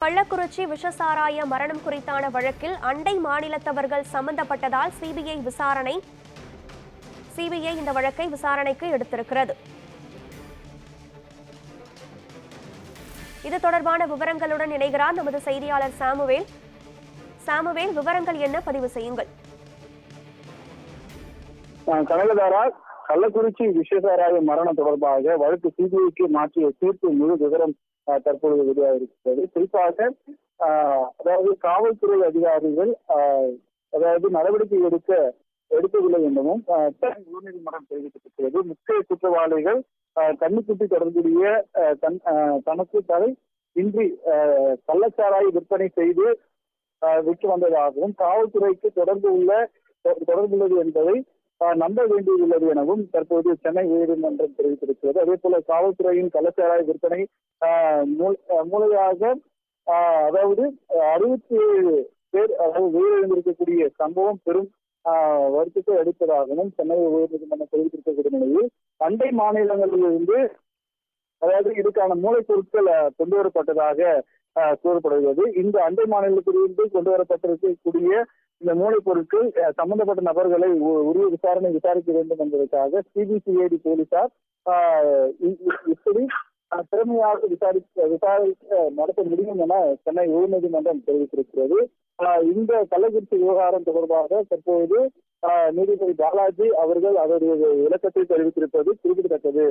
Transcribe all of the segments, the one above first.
கள்ளக்குறிச்சி விஷசாராய மரணம் குறித்தான வழக்கில் அண்டை மாநிலத்தவர்கள் சம்பந்தப்பட்டதால் சிபிஐ இந்த வழக்கை விசாரணைக்கு எடுத்திருக்கிறது. இது தொடர்பான விவரங்களுடன் இணைகிறார் நமது செய்தியாளர் சாமுவேல். விவரங்கள் என்ன, பதிவு செய்யுங்கள். கனகதாரா, கள்ளக்குறிச்சி விஷசாராய மரணம் தொடர்பாக வழக்கு சிபிஐக்கு மாற்றிய தீர்ப்பு முழு விவரம் தற்பொழுது வெளியாக இருக்கிறது. குறிப்பாக அதாவது காவல்துறை அதிகாரிகள் நடவடிக்கை எடுக்கவில்லை எனவும் உயர்நீதிமன்றம் தெரிவித்திருக்கிறது. முக்கிய குற்றவாளிகள் கண்ணுக்குட்டி தொடர்புடைய தனக்கு தடை இன்றி கள்ளச்சாராய விற்பனை செய்து விற்று வந்ததாகவும் காவல்துறைக்கு தொடர்புள்ளது என்பதை நம்ப வேண்டியுள்ளது எனவும் தற்போது சென்னை உயர்நீதிமன்றம் தெரிவித்திருக்கிறது. அதே போல காவல்துறையின் கள்ளச்சாராய விற்பனை மூலையாக 67 பேர் உயிரிழந்திருக்கக்கூடிய சம்பவம் பெரும் வருத்தத்தை அளிப்பதாகவும் சென்னை உயர்நீதிமன்றம் தெரிவித்திருக்கக்கூடிய நிலையில் அண்டை மாநிலங்களிலிருந்து இதுக்கான மூளைப்பொருட்கள் கொண்டு வரப்பட்டதாக கூறப்படுகிறது. இந்த அண்டை மாநிலத்திலிருந்து கொண்டு வரப்பட்டிருக்கக்கூடிய இந்த மூளைப்பொருட்கள் சம்பந்தப்பட்ட நபர்களை உரிய விசாரிக்க வேண்டும் என்பதற்காக சிபிசிஐடி போலீசார் இப்படி திறமையாக விசாரிக்க நடத்த முடியும் என சென்னை உயர்நீதிமன்றம் தெரிவித்திருக்கிறது. இந்த கள்ளக்குறிச்சி விவகாரம் தொடர்பாக தற்போது நீதிபதி பாலாஜி அவர்கள் அவருடைய விளக்கத்தை தெரிவித்திருப்பது குறிப்பிடத்தக்கது.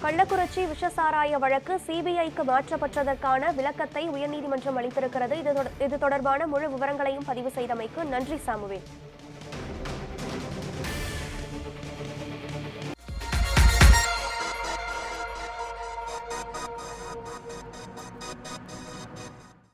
கள்ளக்குறிச்சி விஷசாராய வழக்கு சிபிஐக்கு மாற்றப்பட்டதற்கான விளக்கத்தை உயர்நீதிமன்றம் அளித்திருக்கிறது. இது தொடர்பான முழு விவரங்களையும் பதிவு செய்தமைக்கு நன்றி சாமுவேல்.